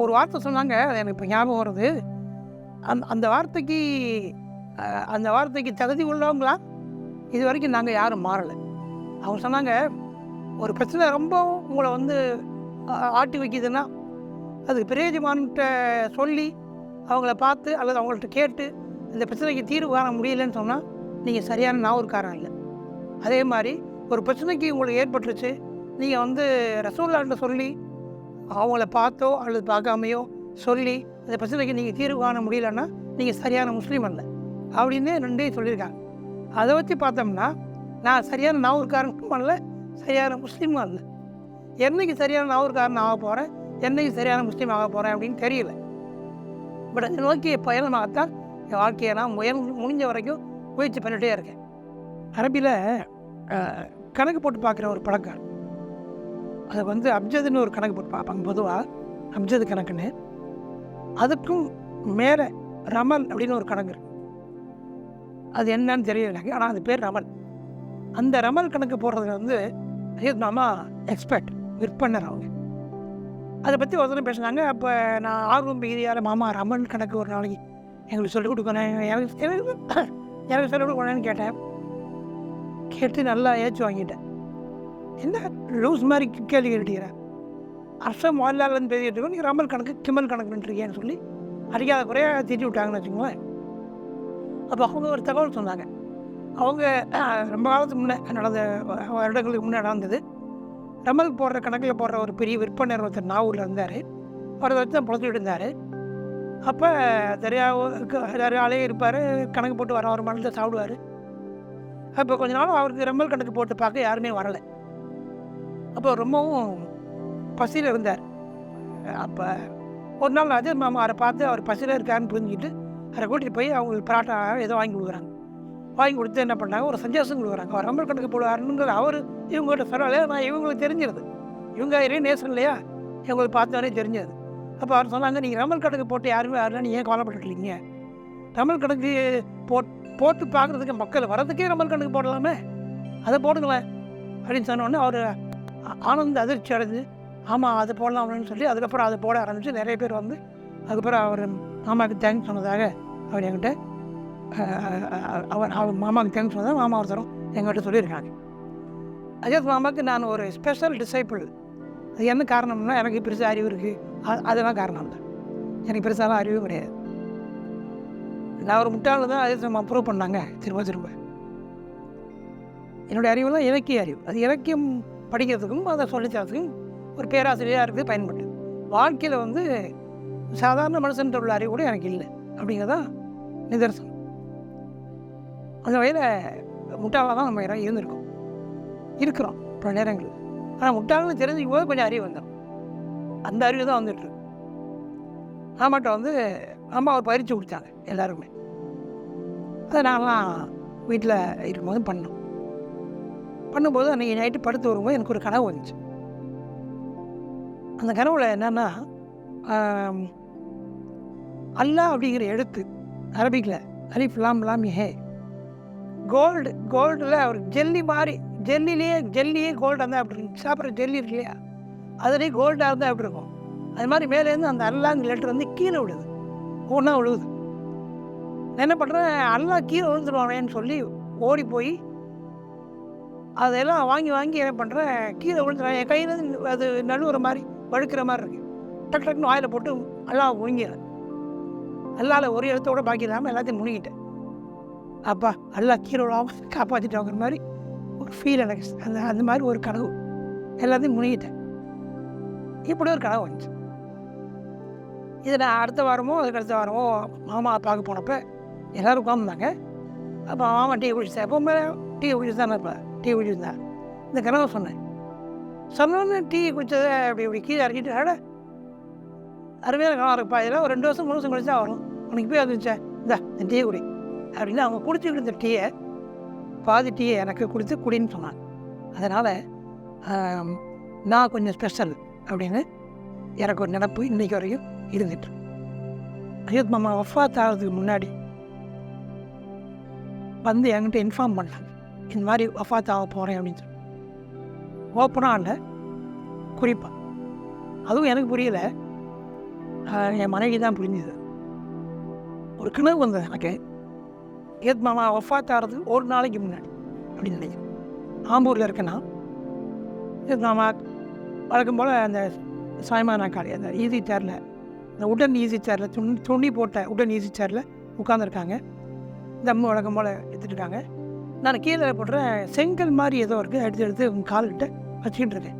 ஒரு வார்த்தை சொன்னாங்க, அது எனக்கு இப்போ ஞாபகம் வருது. அந்த வார்த்தைக்கு அந்த வார்த்தைக்கு தகுதி உள்ளவங்களா இது வரைக்கும் நாங்கள் யாரும் மாறலை. அவங்க சொன்னாங்க, ஒரு பிரச்சனை ரொம்ப உங்களை வந்து ஆட்டி வைக்கிதுன்னா அதுக்கு பிரயோஜமான்கிட்ட சொல்லி அவங்கள பார்த்து அல்லது அவங்கள்ட்ட கேட்டு இந்த பிரச்சனைக்கு தீர்வு காண முடியலன்னு சொன்னால் நீங்கள் சரியான நாவூர்காரன் இல்லை. அதே மாதிரி ஒரு பிரச்சனைக்கு உங்களுக்கு ஏற்பட்டுருச்சு, நீங்கள் வந்து ரசூலுல்லாஹ்ட்ட சொல்லி அவங்கள பார்த்தோ அல்லது பார்க்காமையோ சொல்லி அந்த பிரச்சனைக்கு நீங்கள் தீர்வு காண முடியலன்னா நீங்கள் சரியான முஸ்லீம் அல்ல அப்படின்னு ரெண்டையும் சொல்லியிருக்காங்க. அதை வச்சு பார்த்தோம்னா நான் சரியான நாவூர்காரனும் அல்ல, சரியான முஸ்லீமும் அல்ல. என்னைக்கு சரியான நாவூர்காரன் ஆக போகிறேன், என்னைக்கு சரியான முஸ்லீம் ஆக போகிறேன் அப்படின்னு தெரியல. பட் அதை நோக்கிய பயணமாகத்தான் என் வாழ்க்கையை நான் முடிஞ்ச வரைக்கும் முயற்சி பண்ணிகிட்டே இருக்கேன். அரபியில் கணக்கு போட்டு பார்க்குற ஒரு பழக்கம், அதை வந்து அப்ஜதுன்னு ஒரு கணக்கு போட்டு பார்ப்பாங்க பொதுவாக, அப்ஜது கணக்குன்னு. அதுக்கும் மேலே ரமல் அப்படின்னு ஒரு கணக்கு இருக்குது. அது என்னன்னு தெரியல எனக்கு, ஆனால் அது பேர் ரமல். அந்த ரமல் கணக்கு போடுறதுல வந்து மாமா எக்ஸ்பர்ட், விற்பனர் அவங்க. அதை பற்றி ஒருத்தரும் பேசுனாங்க. அப்போ நான் ஆர்வம் மிகுதியால், மாமா ரமல் கணக்கு ஒரு நாளைக்கு எங்களுக்கு சொல்லிக் கொடுக்கணும், எனக்கு சொல்லிக் கொடுக்கணும்னு கேட்டேன். கேட்டு நல்லா ஏச்சு வாங்கிட்டேன். என்ன லூஸ் மாதிரி கேள்வி கேட்டுக்கிறேன், அர்ஷம் மொல்லாலன்னு பேசிகிட்டு இருக்கோம், நீங்கள் ரமல் கணக்கு கிமல் கணக்குன்ட்டுருக்கேன்னு சொல்லி அடிக்காத குறையாக திட்டி விட்டாங்கன்னு வச்சுக்கோங்களேன். அப்போ அவங்க ஒரு தகவல் சொன்னாங்க. அவங்க ரொம்ப காலத்துக்கு முன்னே நடந்த, வருடங்களுக்கு முன்னே நடந்தது. ரமல் போடுற கணக்கில் போடுற ஒரு பெரிய விற்பனர் ஒருத்தர் நாவூரில் இருந்தார். அவரை வச்சு தான் புழச்சிட்டு இருந்தார். அப்போ நிறையாவே இருப்பார், கணக்கு போட்டு வர மனத்தை சாப்பிடுவார். அப்போ கொஞ்ச நாள் அவருக்கு ரமல் கணக்கு போட்டு பார்க்க யாருமே வரலை. அப்போ ரொம்பவும் பசியில் இருந்தார். அப்போ ஒரு நாள் அஜய் மாமா அவரை பார்த்து அவர் பசியில் இருக்காருன்னு புரிஞ்சுக்கிட்டு அவரை கூட்டிகிட்டு போய் அவங்களுக்கு பராட்டா ஏதோ வாங்கி கொடுக்குறாங்க. வாங்கி கொடுத்து என்ன பண்ணாங்க, ஒரு சந்தேசம் கொடுக்குறாங்க. அவர் ரமல் கணக்கு போடுவாருங்கிற அவர் இவங்ககிட்ட சொல்லலை. நான் இவங்களுக்கு தெரிஞ்சிருது, இவங்க நேசம் இல்லையா, இவங்களுக்கு பார்த்தவரே தெரிஞ்சது. அப்போ அவர் சொன்னாங்க, நீங்கள் ரமல் கணக்கு போட்டு யாருமே வரல, நீங்கள் ஏன் கவலைப்பட்டுருக்கீங்க, ரமல் கணக்கு போட்டு பார்க்குறதுக்கு மக்கள் வரதுக்கே ரமல் கணக்கு போடலாமே, அதை போடுங்களேன் அப்படின்னு சொன்னோடனே அவர் ஆனந்த அதிர்ச்சி அடைஞ்சு, ஆமாம் அதை போடலாம் அப்படின்னு சொல்லி அதுக்கப்புறம் அதை போட ஆரம்பித்து நிறைய பேர் வந்து அதுக்கப்புறம் அவர் மாமாவுக்கு தேங்க்ஸ் சொன்னதாக அவர் என்கிட்ட அவர் மாமாவுக்கு தேங்க்ஸ் சொன்னதாக மாமா ஒருத்தரும் எங்கிட்ட சொல்லியிருக்காங்க. அஜத் மாமாவுக்கு நான் ஒரு ஸ்பெஷல் டிசைபிள். அது என்ன காரணம்னா, எனக்கு பெருசாக அறிவு இருக்குது, அதெல்லாம் காரணம் இல்லை. எனக்கு பெருசாலாம் அறிவு கிடையாது. நான் ஒரு முட்டாள் தான் அஜத் மாமா ப்ரூவ் பண்ணாங்க திரும்ப திரும்ப. என்னுடைய அறிவுலாம் இலக்கிய அறிவு. அது இலக்கியம் படிக்கிறதுக்கும் அதை சொல்லித்தரத்துக்கும் ஒரு பேராசிரியராக இருக்குது பயன்பட்டு. வாழ்க்கையில் வந்து சாதாரண மனுஷன் உள்ள அறிவு கூட எனக்கு இல்லை அப்படிங்கிறதான் நிதர்சனம். அந்த வகையில் முட்டாளாக தான் நம்ம இருந்திருக்கோம், இருக்கிறோம் பல நேரங்கள். ஆனால் முட்டாள்னு தெரிஞ்சுக்கும் போது கொஞ்சம் அறிவு வந்துடும். அந்த அறிவு தான் வந்துட்டுருக்கு. ஆமாட்ட வந்து அம்மா ஒரு பயிற்சி கொடுத்தாங்க எல்லாருமே. அதை நான்லாம் வீட்டில் இருக்கும்போது பண்ணும்போது அன்றைக்கி நைட்டு படுத்து வரும்போது எனக்கு ஒரு கனவு வந்துச்சு. அந்த கனவுல என்னென்னா, அல்லாஹ் அப்படிங்கிற எழுத்து அரபிக்கில் அலிஃப் லாம் லாம் ஹே, கோல்டில் ஒரு ஜெல்லி மாதிரி, ஜெல்லியே கோல்டாக இருந்தால் அப்படி சாப்பிட்ற ஜெல்லி இருக்கு இல்லையா, அதுலேயே கோல்டாக இருந்தால் எப்படி இருக்கும், அது மாதிரி மேலேருந்து அந்த அல்லாங்கிற லெட்டர் வந்து கீழே விழுது, ஒன்றா விழுவுது. நான் என்ன பண்ணுறேன், அல்லாஹ் கீழே விழுந்துருவானேன்னு சொல்லி ஓடி போய் அதெல்லாம் வாங்கி என்ன பண்ணுறேன், கீழே விழுந்துடுறேன். என் கையிலேருந்து அது நழுவுற மாதிரி வழுக்கிற மாதிரி இருக்குது. டக்குன்னு வாயில் போட்டு அல்லாஹ் முழுங்கிறேன். அல்லாஹ்ல ஒரு இடத்தோட பாக்கி இல்லாமல் எல்லாத்தையும் முழுங்கிட்டேன். அப்பா அல்லாஹ் கீழே விழாமல் காப்பாற்றிட்டாங்கிற மாதிரி ஒரு ஃபீல் எனக்கு. அந்த மாதிரி ஒரு கனவு, எல்லாத்தையும் முழுங்கிட்டேன். இப்படி ஒரு கனவு வந்துச்சு. இதை நான் அடுத்த வாரமோ மாமா பார்க்க போனப்போ எல்லோரும் உட்காந்துருந்தாங்க. அப்போ மாமா டீ குடிச்சேன். எப்போவுமே டீ குடிச்சு தானே இருப்பேன், டீ குடிச்சிருந்தேன். இந்த கனவை சொன்னோன்னு டீ குடித்ததை இப்படி கீழே இறக்கிட்டு, அட அருமையான கனவு இருக்குப்பா, இதெல்லாம் ஒரு 2 வருஷம் 3 வருஷம் கழிச்சு தான் வரும், உனக்கு போய் வந்துச்சேன், இந்த டீ குடி அப்படின்னு அவங்க குடிச்சிக்கிட்டு இருந்த டீயை பாதி டீயை எனக்கு கொடுத்து குடின்னு சொன்னாங்க. அதனால் நான் கொஞ்சம் ஸ்பெஷல் அப்படின்னு எனக்கு ஒரு நினப்பு இன்றைக்கி வரைக்கும் இருந்துட்டு. அஜத் மாமா வஃபாத் ஆகிறதுக்கு முன்னாடி வந்து என்கிட்ட இன்ஃபார்ம் பண்ணாங்க, இந்த மாதிரி வஃபாத் ஆக போகிறேன் அப்படின்னு சொல்லி. ஓப்பனாக இல்லை, குறிப்பாக. அதுவும் எனக்கு புரியலை. என் மனைவி தான் புரிஞ்சுது. ஒரு கனவு வந்தது எனக்கு. ஏத் மாமா ஒஃபாத் ஆகிறது ஒரு நாளைக்கு முன்னாடி அப்படின்னு நினைக்கிறேன். ஆம்பூரில் இருக்கேன்னா ஏத் மாமா வழக்கம் போல் அந்த சாய்மானா காளி அந்த ஈஸி சேரில், அந்த உடன் ஈஸி சேரில் துணி போட்ட உடன் ஈஸி சேரில் உட்காந்துருக்காங்க. தம்மு வழக்கம் போல் எடுத்துட்டுருக்காங்க. நான் கீழே போடுற செங்கல் மாதிரி ஏதோ இருக்குது, எடுத்து உங்கள் கால்கிட்ட வச்சுக்கிட்டு இருக்கேன்.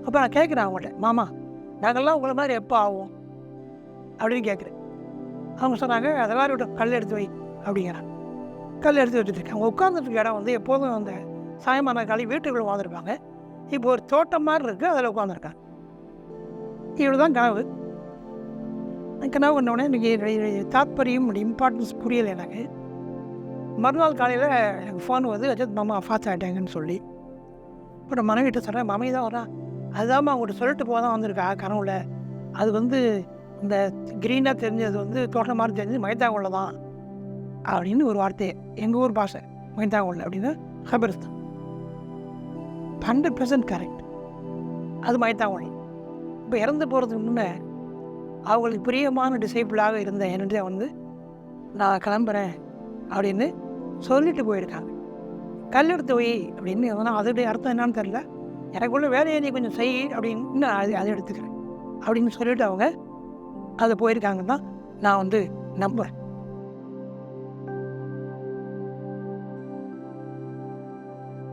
அப்போ நான் கேட்குறேன் அவங்கள்ட்ட, மாமா நாங்கள்லாம் உங்களை மாதிரி எப்போ ஆகும் அப்படின்னு கேட்குறேன். அவங்க சொன்னாங்க, அதெல்லாம் விட்டு கல் எடுத்து வை அப்படிங்கிறாங்க. கல் எடுத்து வச்சுருக்கேன். அவங்க உட்காந்துருக்க இடம் வந்து எப்போதும் அந்த சாயமான காலி வீட்டுக்குள்ளே உட்காந்துருப்பாங்க. இப்போ ஒரு தோட்டம் மாதிரி இருக்குது, அதில் உட்காந்துருக்காங்க. இவ்வளோ தான் கனவு. கனவு பண்ணோடனே எனக்கு தாத்பரியம் இம்பார்ட்டன்ஸ் புரியலை எனக்கு. மறுநாள் காலையில் எனக்கு ஃபோன் வந்து அஜித் மாமா அஃபாத் ஆகிட்டாங்கன்னு சொல்லி. இப்போ மனைவிட்ட சொல்கிறேன், மாமி தான் வரான், அதுதான் அவங்கள்ட்ட சொல்லிட்டு போக தான் வந்திருக்கா கனவுல. அது வந்து இந்த க்ரீனாக தெரிஞ்சது வந்து தோட்டம் மாதிரி தெரிஞ்சது மைதாங்குள்ள தான் அப்படின்னு ஒரு வார்த்தை. எங்கள் ஊர் பாஷை மைதாங்குள்ள அப்படின்னு ஹபரிஸ்தான் 100% கரெக்ட். அது மைதாங்குள்ள. இப்போ இறந்து போகிறதுக்கு முன்னே அவங்களுக்கு பிரியமான டிசைபிளாக இருந்த என்னிட்ட வந்து நான் கிளம்புறேன் அப்படின்னு சொல்லிட்டு போயிருக்காங்க. கல் எடுத்து வை அப்படின்னு சொன்னால் அதோடைய அர்த்தம் என்னான்னு தெரில. எனக்குள்ள வேலையை நீ கொஞ்சம் செய் அப்படின்னு அதை எடுத்துக்கிறேன் அப்படின்னு சொல்லிட்டு அவங்க அதை போயிருக்காங்கன்னு தான் நான் வந்து நம்புகிறேன்.